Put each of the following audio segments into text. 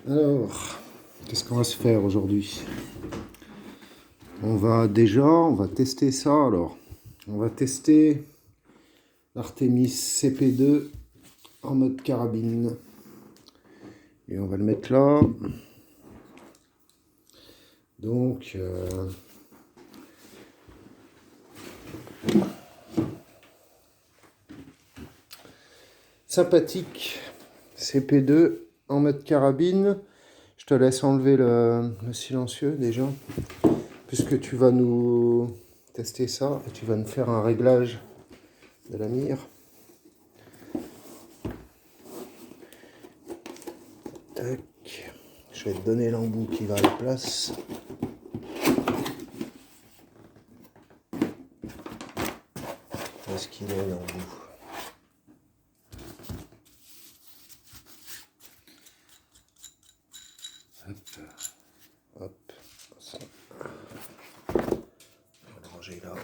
Alors, qu'est-ce qu'on va se faire aujourd'hui? On va tester ça alors. On va tester l'Artemis CP2 en mode carabine. Et on va le mettre là. Donc, sympathique CP2 en mode carabine. Je te laisse enlever le silencieux déjà, puisque tu vas nous tester ça et tu vas nous faire un réglage de la mire. Tac. Je vais te donner l'embout qui va à la place. Où est-ce qu'il est l'embout? Hop, hop, ça. On va le ranger là.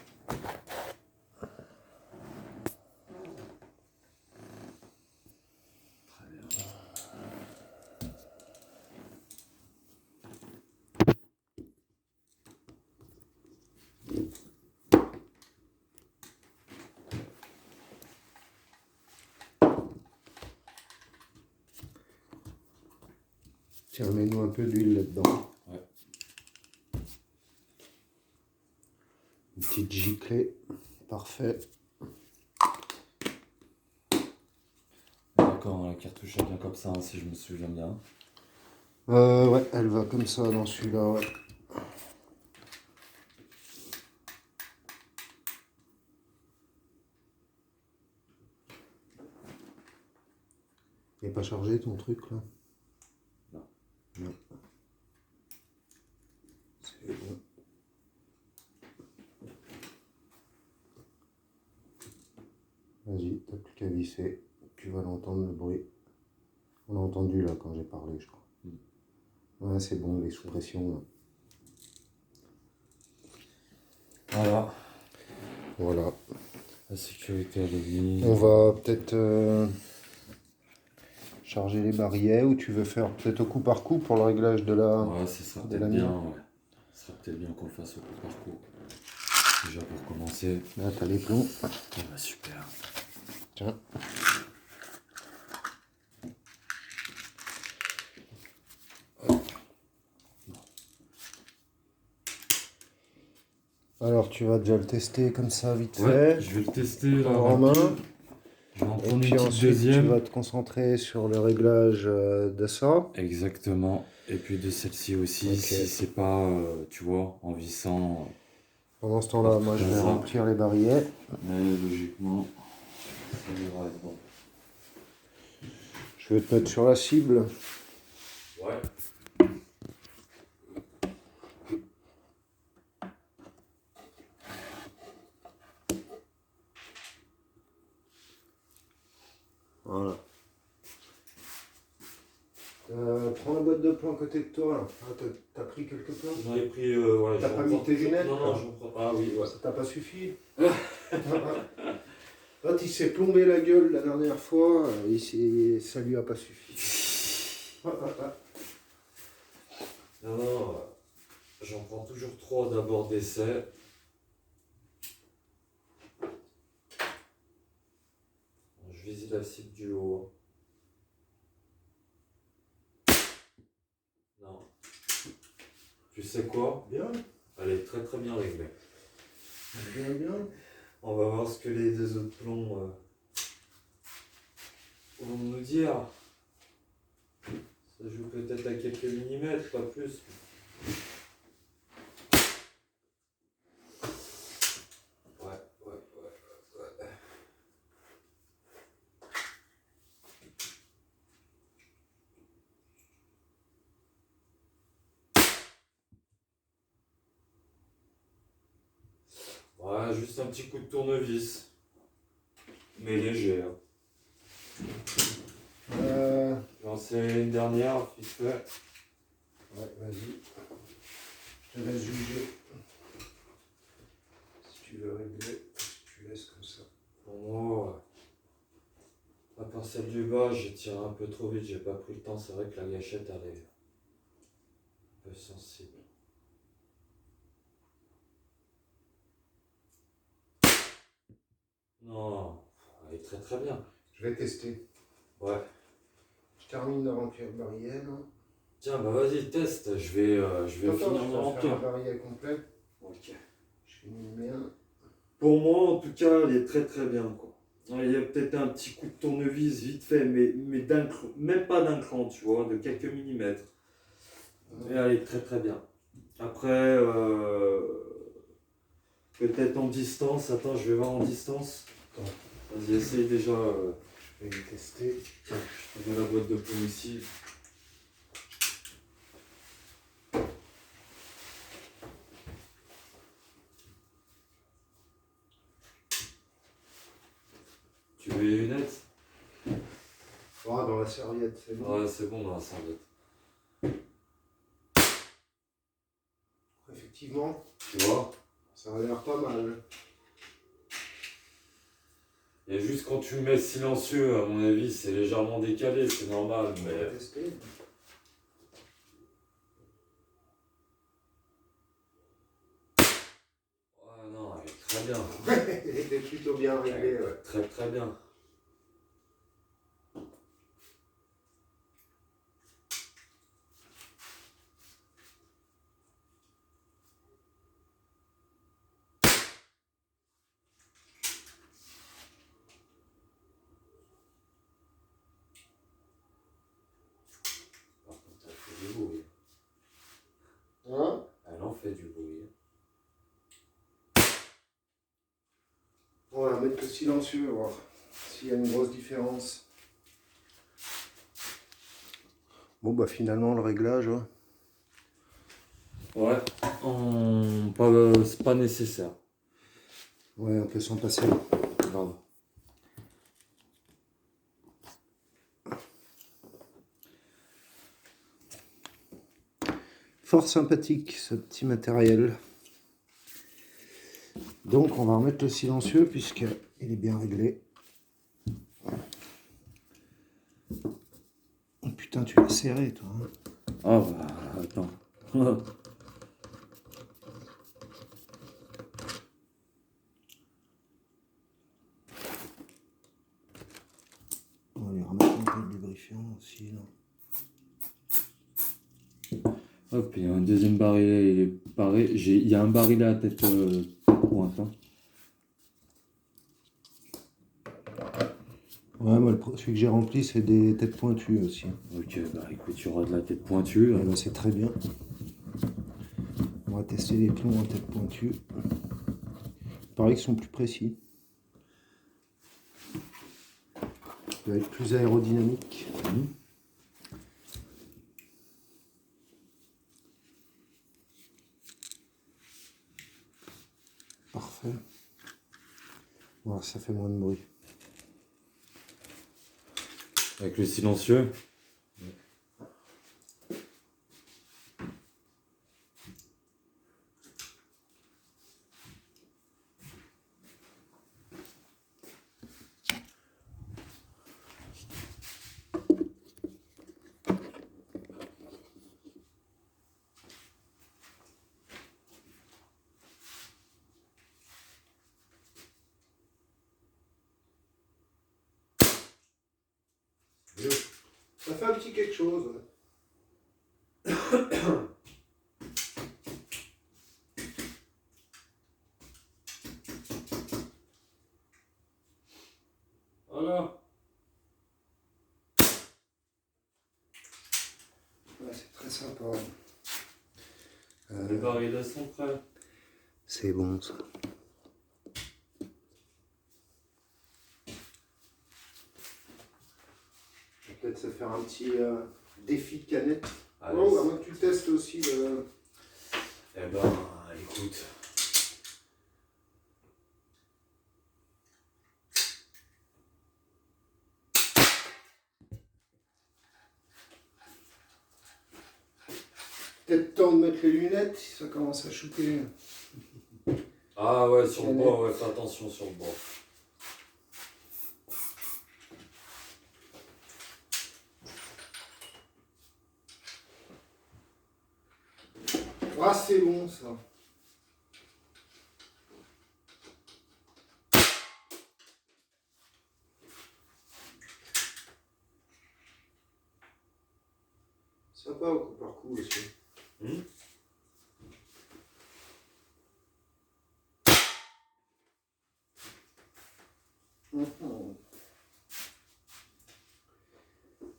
Très bien. Tiens, mets-nous un peu d'huile là-dedans. Ouais. Une petite giclée. Parfait. D'accord, la cartouche elle vient comme ça, hein, si je me souviens bien. Ouais, elle va comme ça dans celui-là, ouais. Il n'est pas chargé ton truc là? Non. Non. C'est bon. Vas-y, t'as plus qu'à visser. Tu vas l'entendre le bruit. On l'a entendu là quand j'ai parlé, je crois. Ouais, c'est bon, les sous-pressions là. Voilà. Voilà. La sécurité elle est mise. On va peut-être charger les barilets, ou tu veux faire peut-être au coup par coup pour le réglage de la... Ouais, ce sera de la peut-être bien, mire. ouais. Ce sera peut-être bien qu'on le fasse au coup par coup. Déjà pour commencer. Là, t'as les plombs. Ah bah super. Tiens. Alors, tu vas déjà le tester comme ça, vite Ouais, fait. je vais le tester là. En main. Je vais en Et prendre une puis petite ensuite, deuxième. tu vas te concentrer sur le réglage de ça. Exactement. Et puis de celle-ci aussi, Ok. si c'est pas, tu vois, en vissant. Pendant ce temps-là, moi, je vais remplir les barilets. Mais logiquement, ça devrait être bon. Je vais te mettre sur la cible. Ouais. Voilà. Prends la boîte de plomb à côté de toi. Là. Ah, t'as pris quelques plombs? J'en ai pris, ouais. T'as pas mis tes lunettes? Non, non, j'en prends. Ah oui, ouais. Ça t'a pas suffi? Quand il s'est plombé la gueule la dernière fois, ça lui a pas suffi. Non, non, j'en prends toujours 3 d'abord d'essai. Je visite la cible du haut. Non. Tu sais quoi? Bien, Elle est très très bien réglée. bien, bien. On va voir ce que les deux autres plombs vont nous dire. Ça joue peut-être à quelques millimètres, pas plus. Ouais. Ouais, juste un petit coup de tournevis. Mais léger. Hein. J'en sais une dernière, vite fait. Ouais, vas-y. Je te laisse juger. Si tu veux régler, tu laisses comme ça. Pour moi, pas part celle du bas, j'ai tiré un peu trop vite, j'ai pas pris le temps. C'est vrai que la gâchette, elle est un peu sensible. Non, elle est très très bien. Je vais tester. Ouais. Je termine de remplir le barillet. Tiens, bah vas-y, teste. Je vais finir de faire remplir. un barillet complet. Ok. Je finis le mien. Pour moi, en tout cas, elle est très très bien, quoi. Il y a peut-être un petit coup de tournevis vite fait, mais même pas d'un cran, tu vois, de quelques millimètres. Et elle est très très bien. Après, peut-être en distance. Attends, je vais voir en distance. Attends. Vas-y, essaye déjà. Je vais le tester. Tiens, je te mets la boîte de paume ici. Tu veux les lunettes? Ah, dans la serviette, c'est bon. Ouais, c'est bon dans la serviette. Effectivement, Tu vois? ça a l'air pas mal. Il y a juste quand tu le mets silencieux, à mon avis, c'est légèrement décalé, c'est normal, On va mais. tester. Ouais, non, elle est très bien. Elle était plutôt bien réglée. Ouais. Très très bien. Par contre, elle fait du bruit. Hein? Elle en fait du bruit. On va mettre le silencieux, voir s'il y a une grosse différence. Bon, bah finalement, le réglage. Hein. Ouais, c'est pas nécessaire. Ouais, on peut s'en passer. Grave. Fort sympathique ce petit matériel. Donc on va remettre le silencieux puisqu'il est bien réglé. Oh, putain, tu l'as serré toi. Hein. Ah bah attends. On va lui remettre un peu de lubrifiant aussi. Là. Hop, il y a un deuxième barillet, il est pareil. Il y a un barillet à tête pointe. Hein. Ouais, moi, celui que j'ai rempli, c'est des têtes pointues aussi. Ok, bah écoute, tu auras de la tête pointue. Ouais, bah, c'est très bien. On va tester les plombs en tête pointue. Il paraît qu'ils sont plus précis. Ça va être plus aérodynamique. Parfait. Voilà, ça fait moins de bruit. Avec le silencieux. Ça fait un petit quelque chose. Voilà. Ouais, c'est très sympa. Les barillets sont prêts. C'est bon ça. Je vais peut-être se faire un petit défi de canette. Allez, Oh, à moins que tu testes aussi le. Eh ben, écoute. Peut-être temps de mettre les lunettes si ça commence à choquer. Ah ouais, sur le bord, ouais, fais attention sur le bord. Ah, c'est bon ça. Sympa au coup par coup aussi.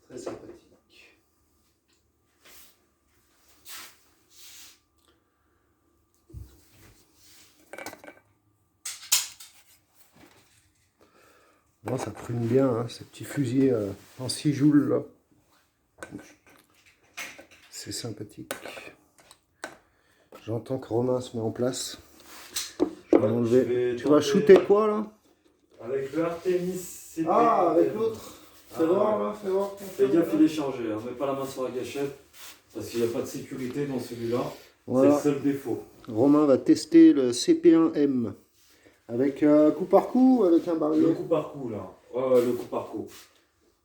Très sympathique. Bon, ça prune bien, hein, ce petit fusil en 6 joules là. C'est sympathique. J'entends que Romain se met en place. Je vais enlever. Tu vas shooter quoi là? Avec le Artemis CP. Ah, avec l'autre. Fais voir ouais. là, fais voir. Fais gaffe, il est chargé. On met pas la main sur la gâchette parce qu'il n'y a pas de sécurité dans celui-là. Voilà. C'est le seul défaut. Romain va tester le CP1M. Avec coup par coup ou avec un barillet? Le coup par coup là. Ouais, le coup par coup.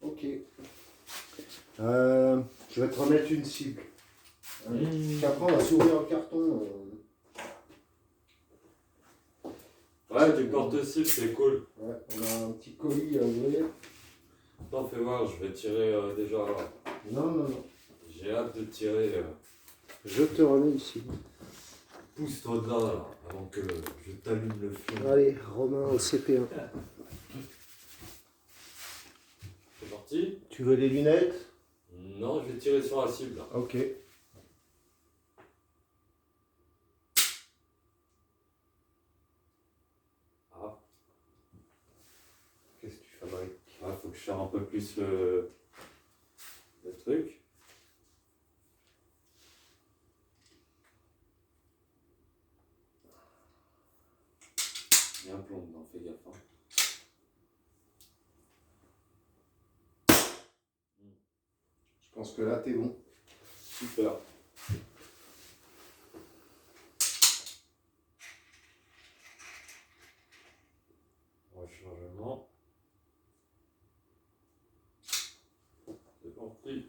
Ok. Je vais te remettre une cible. Puis après, on va s'ouvrir le carton. Ouais, du porte-cible, c'est cool. Ouais, on a un petit colis à ouvrir. Attends, fais voir, je vais tirer déjà. Non. J'ai hâte de tirer. Je te remets ici. Pousse-toi de là, avant que je t'allume le feu. Allez, Romain au CP1. C'est parti? Tu veux les lunettes? Non, je vais tirer sur la cible là. Ok. Ah, Qu'est-ce que tu fabriques? ouais, faut que je fasse un peu plus le truc. Il y a un plomb dedans, fais gaffe. Hein. Je pense que là, t'es bon. Super. Rechargement. C'est parti.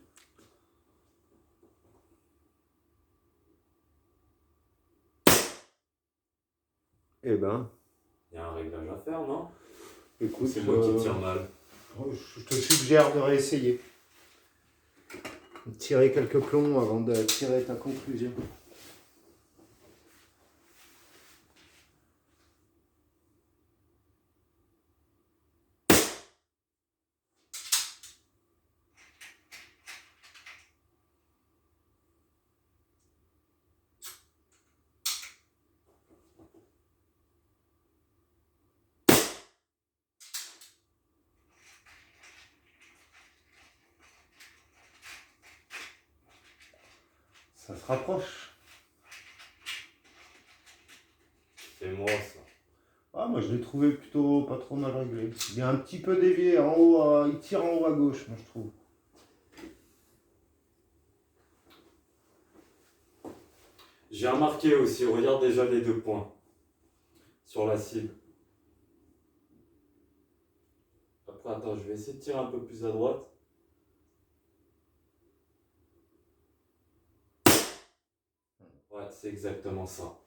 Eh ben, Il y a un réglage à faire, non? écoute, C'est moi qui tire mal. Je te suggère de réessayer. Tirer quelques plombs avant de tirer ta conclusion. Ça se rapproche. C'est moi ça. Ah, moi je l'ai trouvé plutôt pas trop mal réglé. Il est un petit peu dévié en haut, il tire en haut à gauche, moi je trouve. J'ai remarqué aussi, regarde déjà les 2 points sur la cible. Après, attends, je vais essayer de tirer un peu plus à droite. Ouais, c'est exactement ça.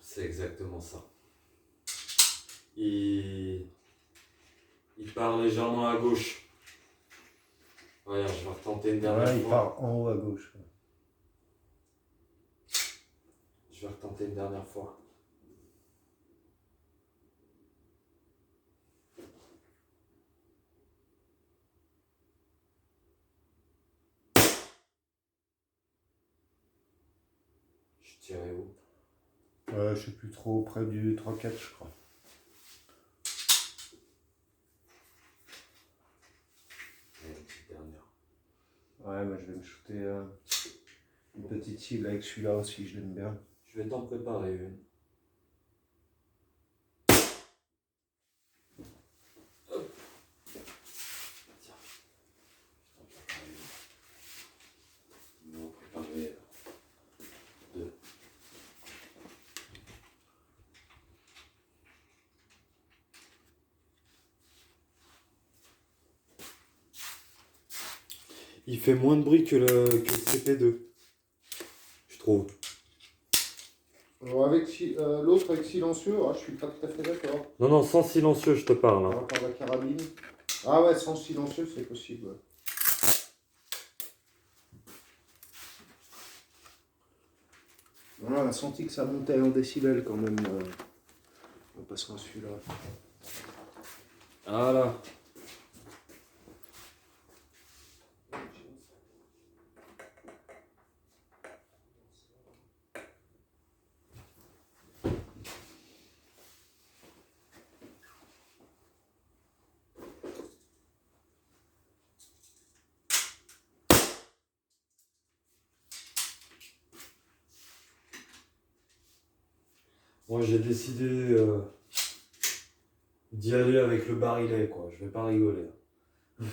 C'est exactement ça. Il part légèrement à gauche. Regarde, je vais retenter une dernière Ouais, il fois. part en haut à gauche. Je vais retenter une dernière fois. Je tirais où? Ouais, je sais plus trop, près du 3-4 je crois. Allez, une petite dernière. Ouais, moi je vais me shooter une petite cible avec celui-là aussi, je l'aime bien. Je vais t'en préparer une. Hop. Tiens. Je t'en prépare une. Je vais en préparer 2. Il fait moins de bruit que le CP2. trop. Alors avec l'autre avec silencieux, je suis pas tout à fait d'accord. Non, non, sans silencieux, je te parle. Hein. Par la carabine. Ah ouais, sans silencieux, c'est possible. Ouais. Voilà, on a senti que ça montait en décibels quand même. On passera à celui-là. Voilà. Moi, j'ai décidé d'y aller avec le barillet, quoi. Je vais pas rigoler. Ouais.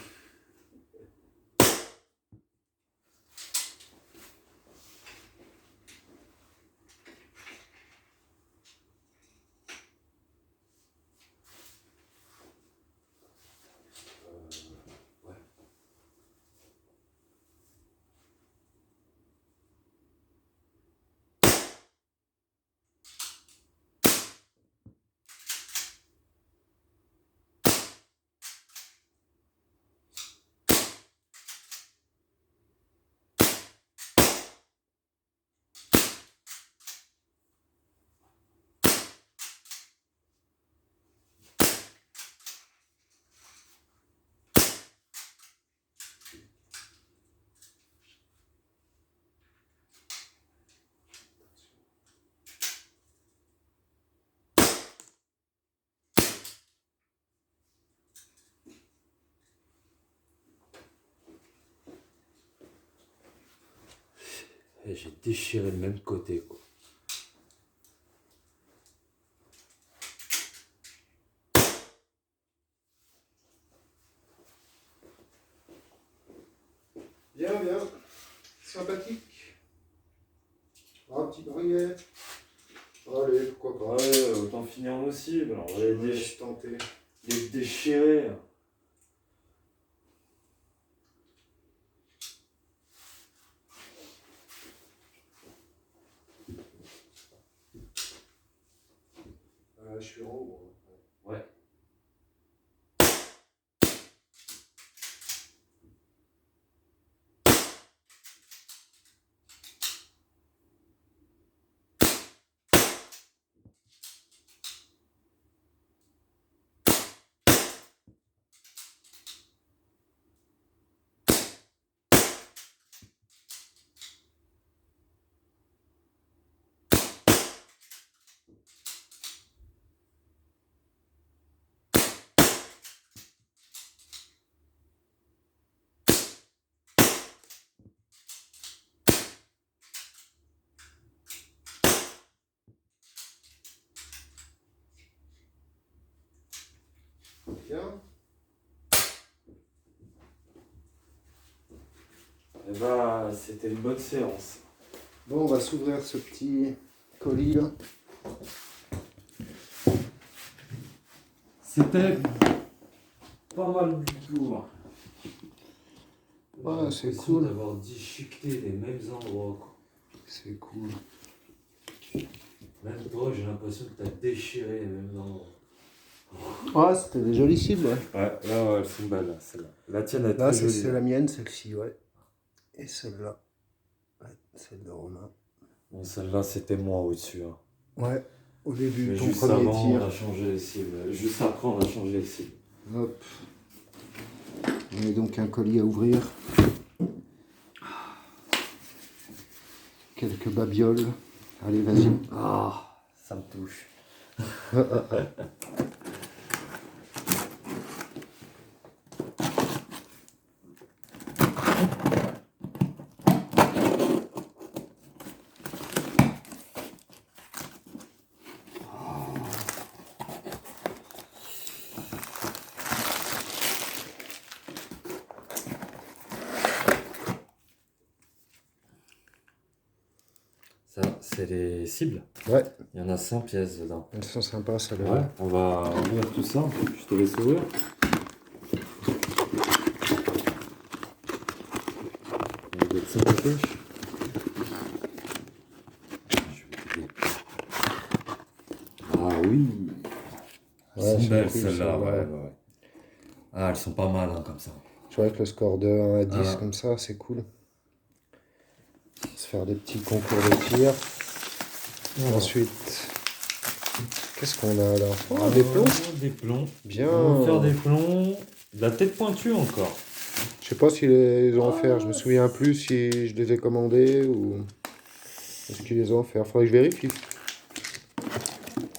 Et j'ai déchiré le même côté, quoi. Bien, bien. Sympathique. Un petit barillet. Allez, pourquoi pas. Ouais, autant finir nos cibles. Alors, on va tenter. les déchirer. Je suis en haut. Ouais. Bien. Et bah, c'était une bonne séance. Bon, on va s'ouvrir ce petit colis là. C'était pas mal du tout. Ouais, c'est cool d'avoir déchiqueté les mêmes endroits, quoi. C'est cool. Même toi, j'ai l'impression que tu as déchiré les mêmes endroits. Ah, c'était des jolies cibles, ouais. Ouais, là, ouais, elles sont belles, là, celle-là. La tienne est Là, très jolie. c'est la mienne, celle-ci, ouais. Et celle-là. Ouais, celle de Romain. Bon, celle-là, c'était moi au-dessus. Hein. Ouais, au début, Mais ton juste premier avant, tir. on a changé les cibles. Juste après, on a changé les cibles. Hop. On a donc un colis à ouvrir. Quelques babioles. Allez, vas-y. Ah, ça me touche. Ça, c'est les cibles. Ouais, Il y en a 100 pièces dedans. elles sont sympas, ça. Ouais, on va ouvrir tout ça. Je te laisse ouvrir. On va mettre ça de pêche. c'est belles cool, celles-là, celles-là. ouais, ouais. Ah, elles sont pas mal hein, comme ça. Tu vois, avec le score de 1 à 10 Ah. comme ça, c'est cool. Se faire des petits concours de tir. Voilà. Ensuite, qu'est-ce qu'on a là? Oh, des plombs. Des plombs. Bien. On va faire des plombs. De la tête pointue encore. Je sais pas s'ils les ont offerts. Je me souviens plus si je les ai commandés ou est-ce qu'ils les ont offerts. Faudrait que je vérifie.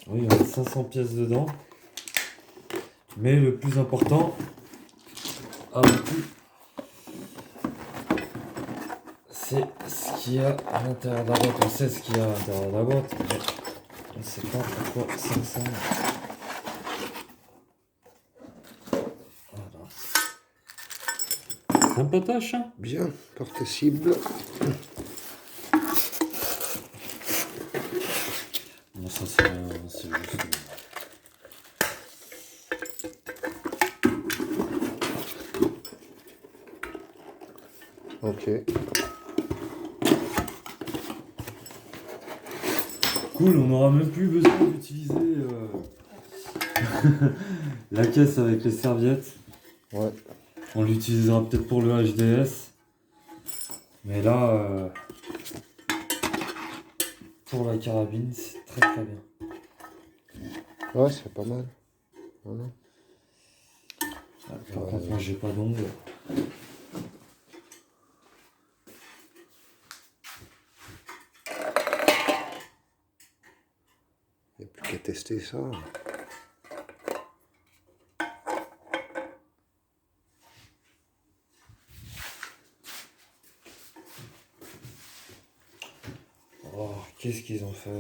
Oui, il y a 500 pièces dedans. Mais le plus important, avant tout, c'est ce qu'il y a à l'intérieur de la boîte. On sait ce qu'il y a à l'intérieur de la boîte, mais on ne sait pas pourquoi ça ressemble. Voilà. Sympatoche, hein? Bien, porte-cible. Bon, ça c'est juste... Ok. Cool, on n'aura même plus besoin d'utiliser la caisse avec les serviettes. Ouais. On l'utilisera peut-être pour le HDS. Mais là, pour la carabine, c'est très très bien. Ouais, c'est pas mal. Voilà. Par contre, moi j'ai pas d'ongles. Il n'y a plus qu'à tester ça. Oh, qu'est-ce qu'ils ont fait?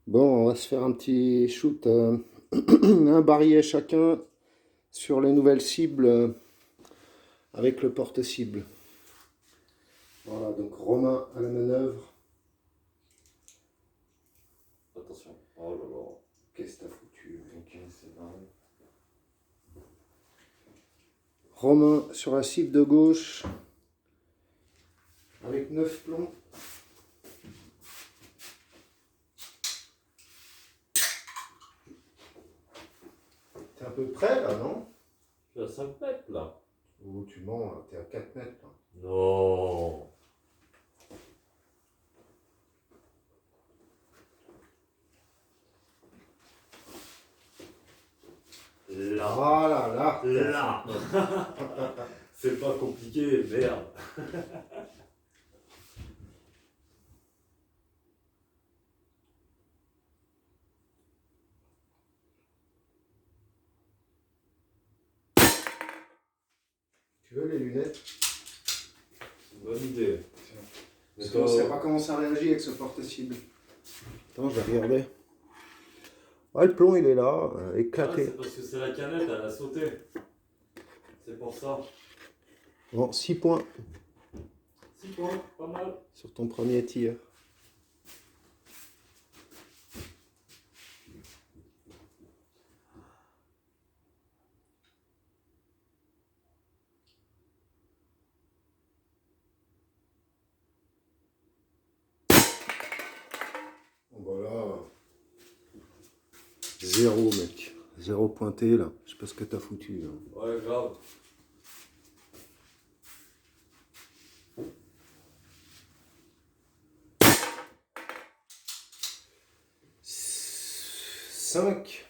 Bon, on va se faire un petit shoot. Un barillet chacun sur les nouvelles cibles avec le porte-cible. Voilà, donc Romain à la manœuvre. Attention. Oh là là. Qu'est-ce que t'as foutu? Ok, c'est pareil. Romain sur la cible de gauche avec 9 plombs. T'es un peu près là, non? Je suis à 5 mètres là. Oh, tu mens, là. T'es à 4 mètres là. Non. Là. Voilà, là. Là. C'est pas compliqué, merde. Tu veux les lunettes? Bonne idée. Parce qu'on ne sait pas comment ça réagit avec ce porte-cible. Attends, je vais regarder. Ouais, le plomb il est là, éclaté. C'est parce que c'est la canette, elle a sauté. C'est pour ça. Bon, 6 points 6 points, pas mal. sur ton premier tir. Voilà. 0 mec. 0 pointé là. Je sais pas ce que t'as foutu là. Ouais, grave. Cinq.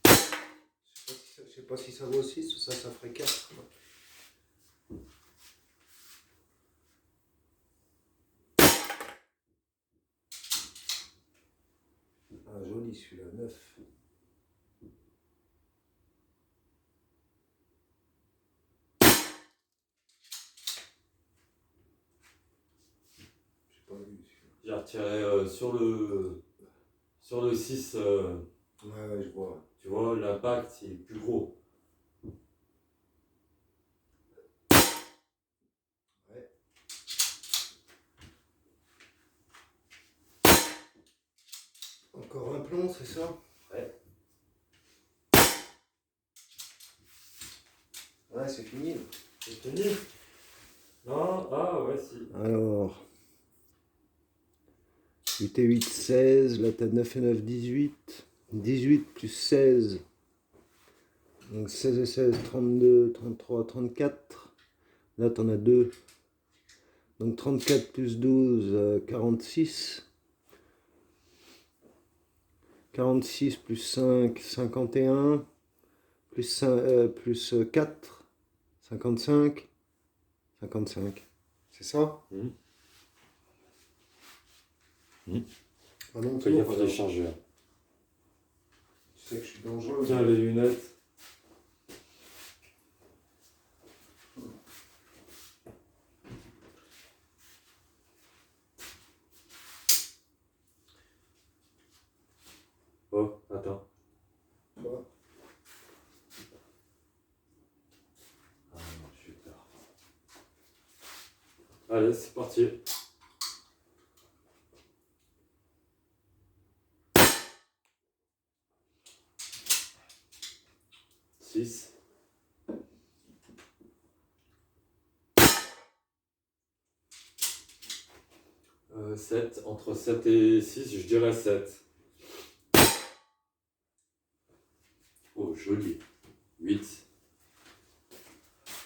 Je sais pas si ça vaut 6 ou ça ferait 4. Ah, joli celui-là, 9. J'ai pas vu celui-là. J'ai retiré sur le 6. Ouais, je vois. Tu vois, l'impact, il est plus gros. Ouais. Encore un plomb, c'est ça? Ouais. Ouais, c'est fini. C'est fini? Non? Ah ouais, si. Alors, 8 et 8, 16. Là, t'as 9 et 9, 18. 18 plus 16. Donc 16 et 16, 32, 33, 34. Là, t'en as 2. Donc 34 plus 12, 46. 46 plus 5, 51. Plus 4, 55. 55. C'est ça? Ah non, Fais gaffe à les chargeurs. Tu sais que je suis dangereux. Tiens, les lunettes. Oh, attends. Quoi? Ah non, j'ai eu peur. Allez, c'est parti. Six. 7. Entre 7 et 6, je dirais 7. Oh, joli. 8.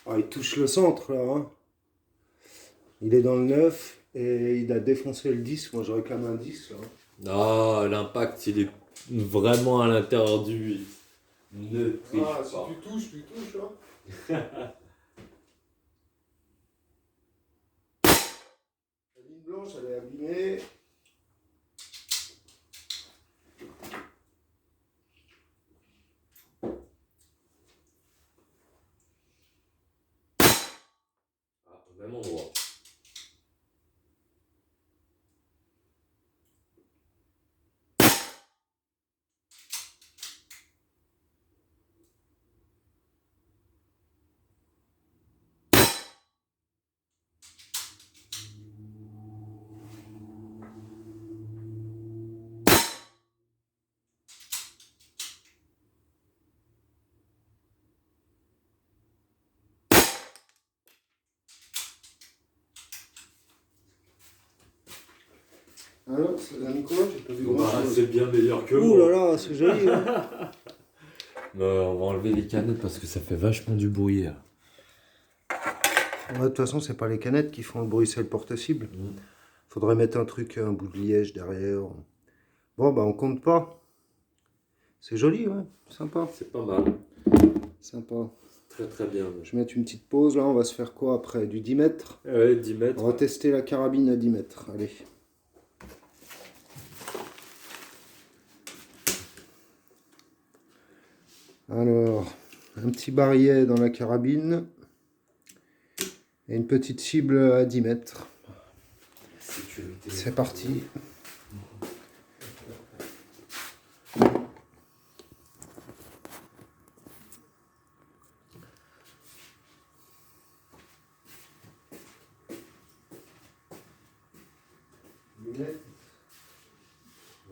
Ah, il touche le centre là. Hein. Il est dans le 9 et il a défoncé le 10. Moi je réclame un 10 là. Non, l'impact, il est vraiment à l'intérieur du 8. Ne triche Ah, pas. si tu touches là. La ligne blanche elle est abîmée. Ah, au même endroit. Alors, ça donne quoi? J'ai pas vu Bah, grand chose. c'est bien meilleur que Ouh moi. là là, c'est joli. Hein. On va enlever les canettes parce que ça fait vachement du bruit. Ouais, de toute façon, c'est pas les canettes qui font le bruit, c'est le porte-cible. Faudrait mettre un truc, un bout de liège derrière. Bon, bah on compte pas. C'est joli, ouais. Sympa. C'est pas mal. Sympa. Très très bien. Je vais mettre une petite pause là. On va se faire quoi après? Du 10 mètres? Ouais, 10 mètres. On va tester la carabine à 10 mètres. Allez. Alors, un petit barillet dans la carabine. Et une petite cible à 10 mètres. Sécurité. C'est parti.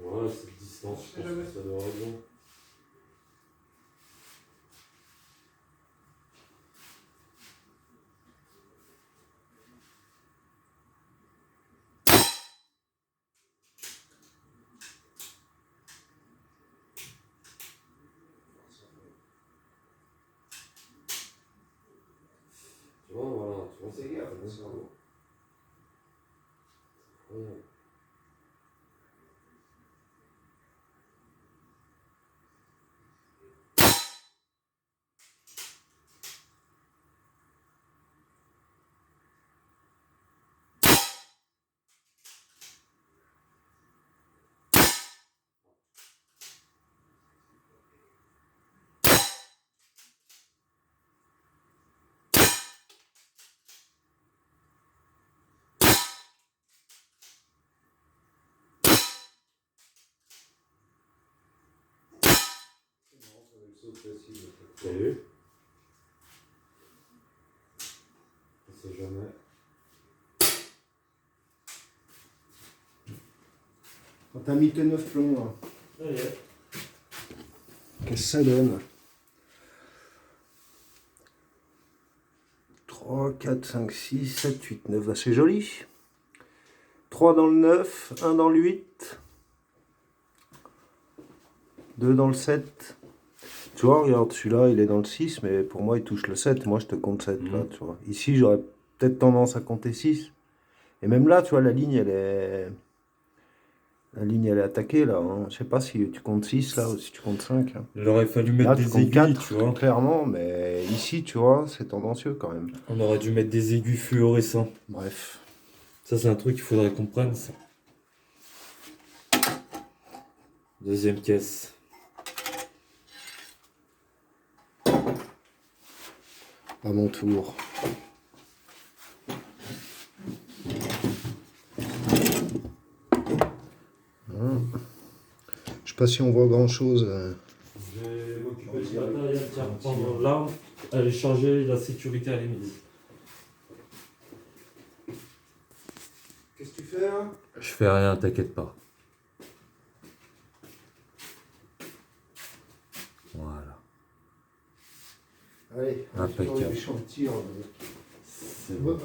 Ouais, cette distance, je pense que ça doit raison. Tu vois, voilà, tu vois, c'est gaffe, c'est bon. Ouais. T'as vu? On sait jamais. Quand t'as mis tes 9 plombs là, Allez. qu'est-ce que ça donne? 3, 4, 5, 6, 7, 8, 9. C'est joli. 3 dans le 9, 1 dans le 8. 2 dans le 7. Tu vois, regarde, celui-là, il est dans le 6, mais pour moi, il touche le 7. Moi, je te compte 7, là, tu vois. Ici, j'aurais peut-être tendance à compter 6. Et même là, tu vois, la ligne, elle est... La ligne, elle est attaquée, là. Hein. Je sais pas si tu comptes 6, là, ou si tu comptes 5. Hein. Il aurait fallu mettre Là, tu des comptes aiguilles, 4, tu vois. clairement, mais ici, tu vois, c'est tendancieux, quand même. On aurait dû mettre des aiguilles fluorescents. Bref. Ça, c'est un truc qu'il faudrait qu'on prenne, ça. Deuxième caisse. À mon tour. Je sais pas si on voit grand chose. Je vais m'occuper du matériel, tiens, prendre l'arme, aller charger la sécurité à l'église. Qu'est-ce que tu fais là? Je fais rien, t'inquiète pas. Voilà. Allez, impeccable. les champs de tir. C'est bon.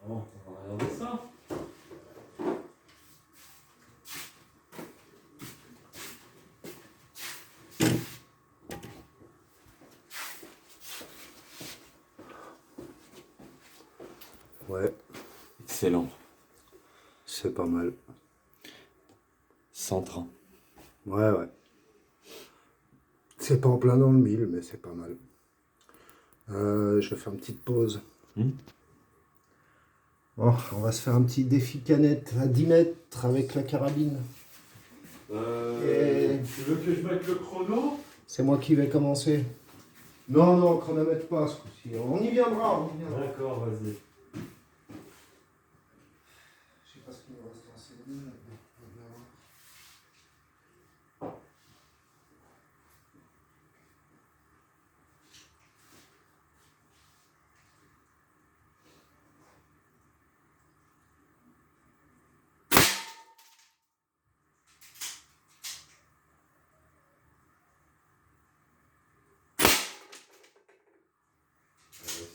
Bon, on va regarder ça. Ouais, Excellent. c'est pas mal. 130. Ouais, ouais. C'est pas en plein dans le mille, mais c'est pas mal. Je vais faire une petite pause. Bon, on va se faire un petit défi canette à 10 mètres avec la carabine. Tu veux que je mette le chrono? C'est moi qui vais commencer. Non, non, chronomètre pas ce coup-ci. On y viendra, on y viendra. D'accord, vas-y. Je sais pas ce qu'il nous reste en cellule.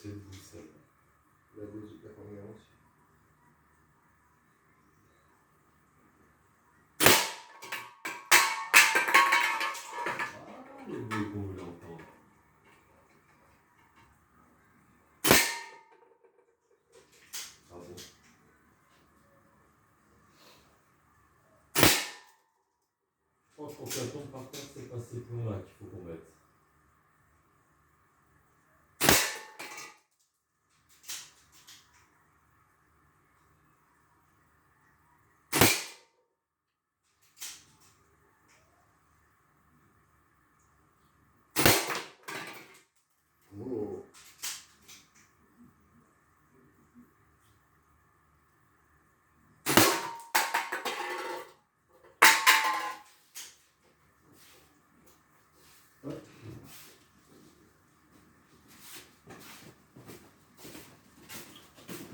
C'est vous, ça. La deuxième, la première aussi. Ah, le bruit qu'on voulait entendre. Bravo. Je pense qu'on tombe par contre, c'est pas ces plombs-là qu'il faut qu'on mette. Oh.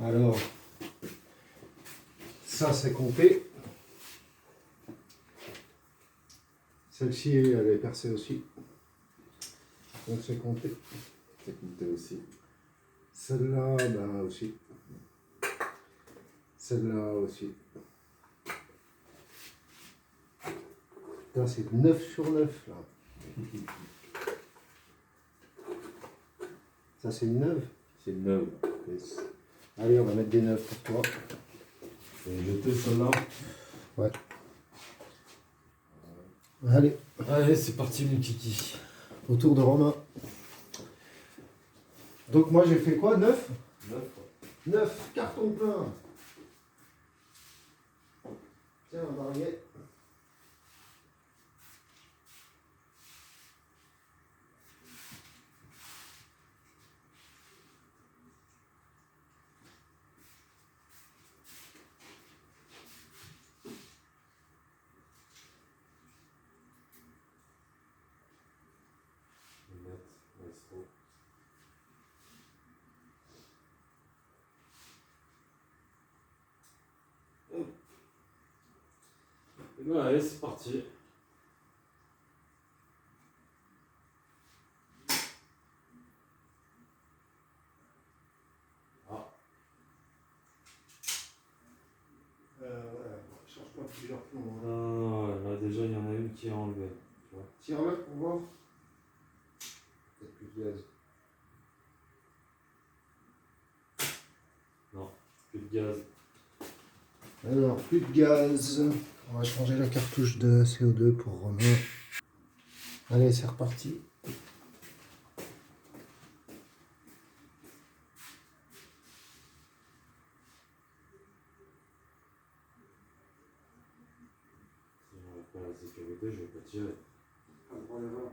Alors, ça c'est compté. Celle-ci, elle est percée aussi. Donc c'est compté. C'est compté aussi. Celle-là, bah aussi. Celle-là aussi. Putain, c'est 9 sur 9 là. Ça, c'est une neuve. C'est une neuve. Yes. Allez, on va mettre des neuves pour toi. Je vais jeter celle-là. Ouais. Allez. Allez, c'est parti, mon kiki. Au tour de Romain. Donc moi j'ai fait quoi? 9? 9 cartons pleins. Tiens, un barillet. Allez, c'est parti. Ah. Change pas plusieurs plombs. Ah, là déjà il y en a une qui est enlevée. Tire-le pour voir. Peut-être plus de gaz. Non, plus de gaz. Alors, plus de gaz. On va changer la cartouche de CO2 pour Romain. Allez, c'est reparti. Si on n'enlève pas la sécurité, je vais pas tirer. Pas le droit d'avoir.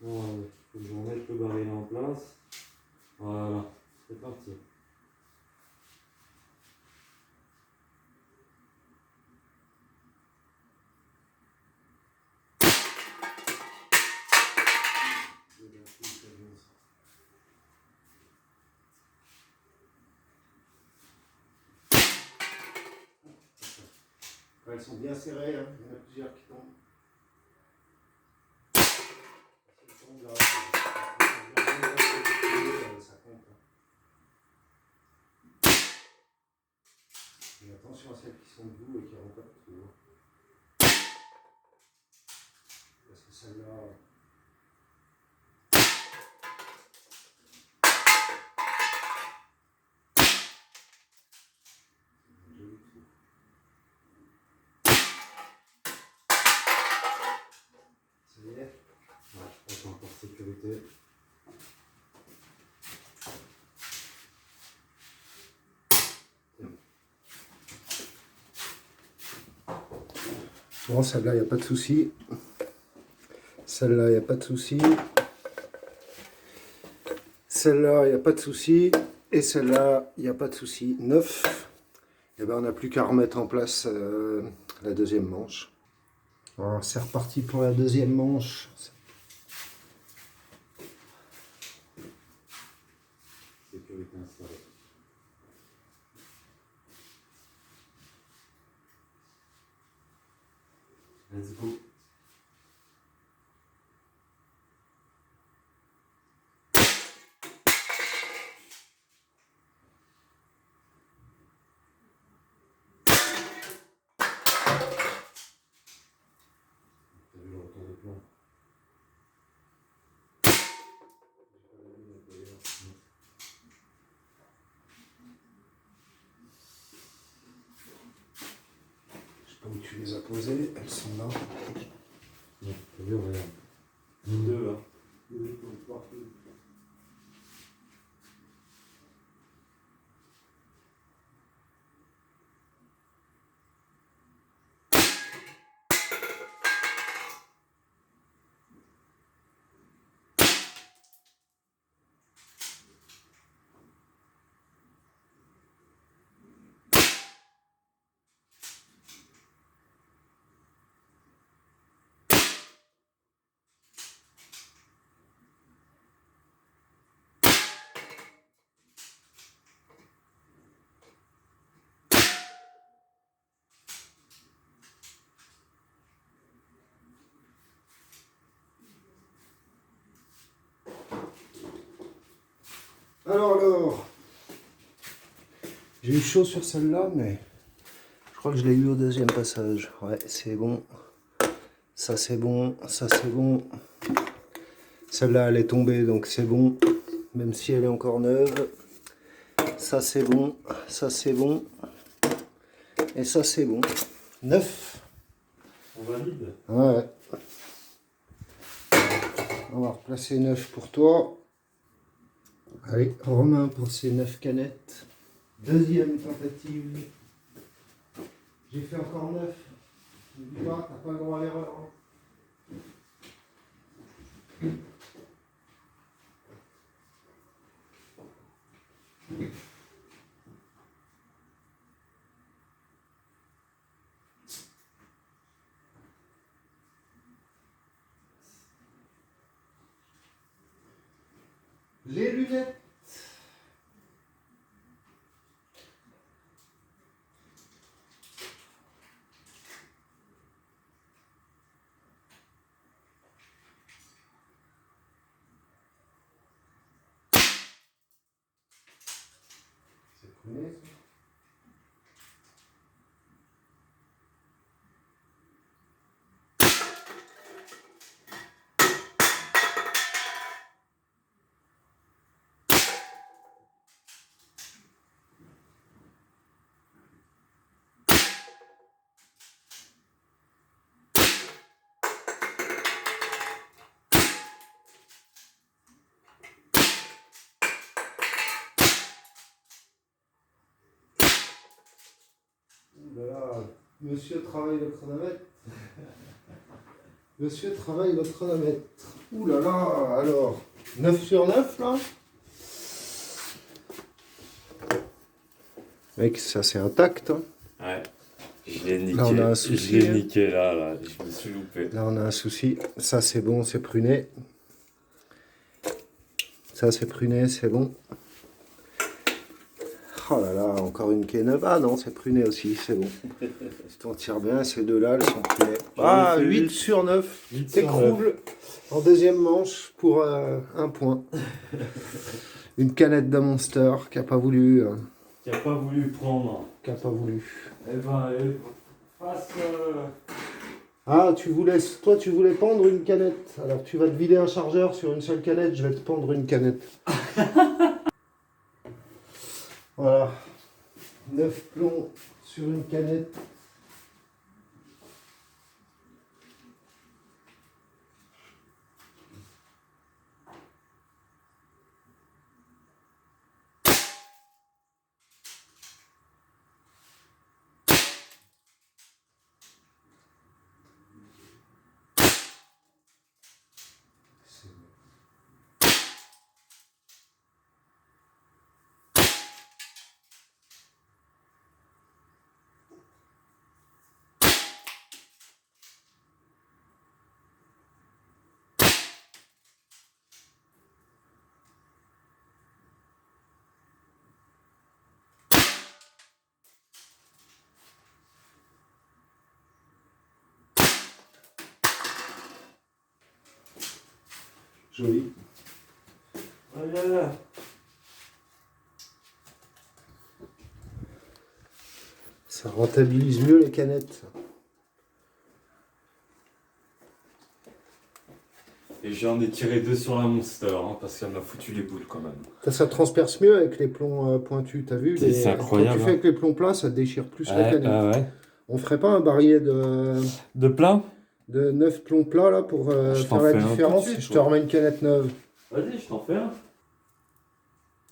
Bon, il faut que je remette le barillet en place. Voilà, c'est parti. Elles sont bien serrées, hein. Il y en a plusieurs qui tombent. Si elles tombent là, ça compte. Mais attention à celles qui sont debout et qui n'auront pas de trou. Parce que celle-là. Ça y est. Ouais, attends, par sécurité. Bon, celle-là, il n'y a pas de souci. Celle-là, il n'y a pas de souci. Celle-là, il n'y a pas de souci. Et celle-là, il n'y a pas de souci. 9. Et ben, on n'a plus qu'à remettre en place la deuxième manche. Alors, c'est reparti pour la deuxième manche. Sécurité installée. Let's go. T'as vu le retour de plomb? Je sais pas où tu les as posées. Elles sont là. Non, t'as vu, regarde. Deux là. Alors, j'ai eu chaud sur celle-là, mais je crois que je l'ai eu au deuxième passage. Ouais, c'est bon. Ça c'est bon, ça c'est bon. Celle-là elle est tombée donc c'est bon, même si elle est encore neuve. Ça c'est bon, ça c'est bon. Et ça c'est bon. 9. On valide. Ouais. On va replacer 9 pour toi. Allez, Romain pour ces 9 canettes. Deuxième tentative. J'ai fait encore 9. N'oublie pas, t'as pas le droit à l'erreur. Les lunettes. C'est pruné, ça. Ouh là là, monsieur travaille le chronomètre. Monsieur travaille le chronomètre. Ouh là là, alors, 9 sur 9 là. Mec, ça c'est intact. Hein. Ouais. Je l'ai niqué. Là, on a un souci, Je l'ai hein. niqué là. Je me suis loupé. Là on a un souci. Ça c'est bon, c'est pruné. Ça c'est pruné, c'est bon. Oh là là, encore une qui est neuve. Ah non, c'est pruné aussi, c'est bon. Si tu en tires bien, ces deux-là, elles sont prunées. Ah, 8 sur 9. 8 sur 9. T'écroules en deuxième manche pour un point. Une canette de Monster qui a pas voulu. Qui a pas voulu prendre. Qui a pas voulu. Eh ben, face. Ah, toi tu voulais pendre une canette. Alors tu vas te vider un chargeur sur une seule canette, je vais te pendre une canette. Voilà. 9 plombs sur une canette. Joli. Voilà. Ça rentabilise mieux les canettes. Et j'en ai tiré 2 sur la Monster, hein, parce qu'elle m'a foutu les boules quand même. Ça transperce mieux avec les plombs pointus, t'as vu C'est incroyable. Quand tu fais avec les plombs plats, ça déchire plus la canette. Ouais. On ferait pas un barillet de plein 9 plombs plats là pour faire la différence. Je te remets une canette neuve. Vas-y, je t'en fais un.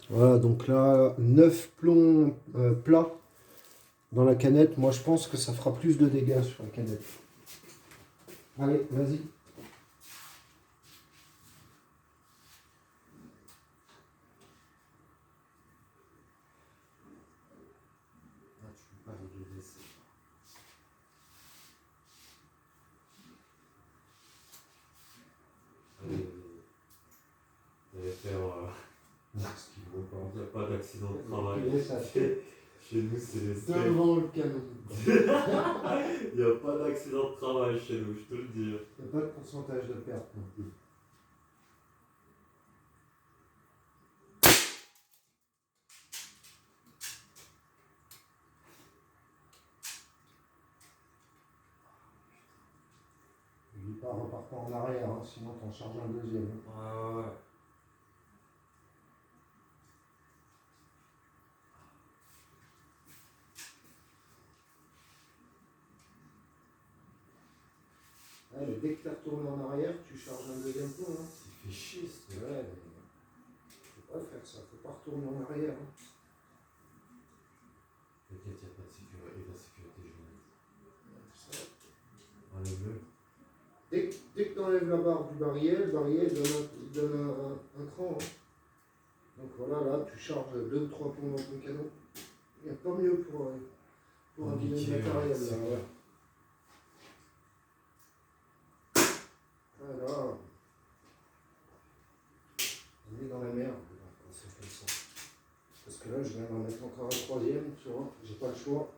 Voilà, donc là, 9 plombs plats dans la canette. Moi, je pense que ça fera plus de dégâts sur la canette. Allez, vas-y. Il n'y a pas d'accident de travail. Chez nous, c'est les steaks. Devant le canon. Il n'y a pas d'accident de travail chez nous, je te le dis. Il n'y a pas de pourcentage de perte non plus. repars pas en arrière, hein, sinon t'en charges un deuxième. Ouais. Ouais, mais dès que tu retournes en arrière, tu charges un deuxième coup. Hein. Ça fait chier, c'est Ouais, mais faut pas faire ça, faut pas retourner en arrière. Hein. T'inquiète, il n'y a pas de sécurité, et la sécurité journaliste. Ça. Enlève-le. Dès que tu enlèves la barre du barillet, le barillet il donne un cran. Hein. Donc voilà, là tu charges 2 ou 3 plombs dans ton canon. Il n'y a pas mieux pour un bilan de matériel. Là, ouais. Voilà. On est dans la merde quand c'est comme ça. Parce que là je viens d'en mettre encore un troisième, tu vois, j'ai pas le choix.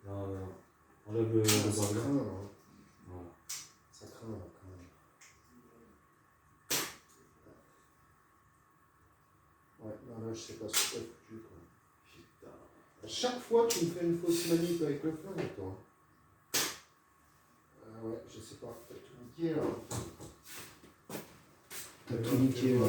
Non. Enlève le Ça barillet. craint, hein. Voilà. Ça craint là, quand même. Ouais, non, là je sais pas ce que t'as foutu quoi. Putain. À chaque fois tu me fais une fausse manip avec le flingue toi. Ouais, je sais pas, t'as tout niqué là. T'as tout niqué là.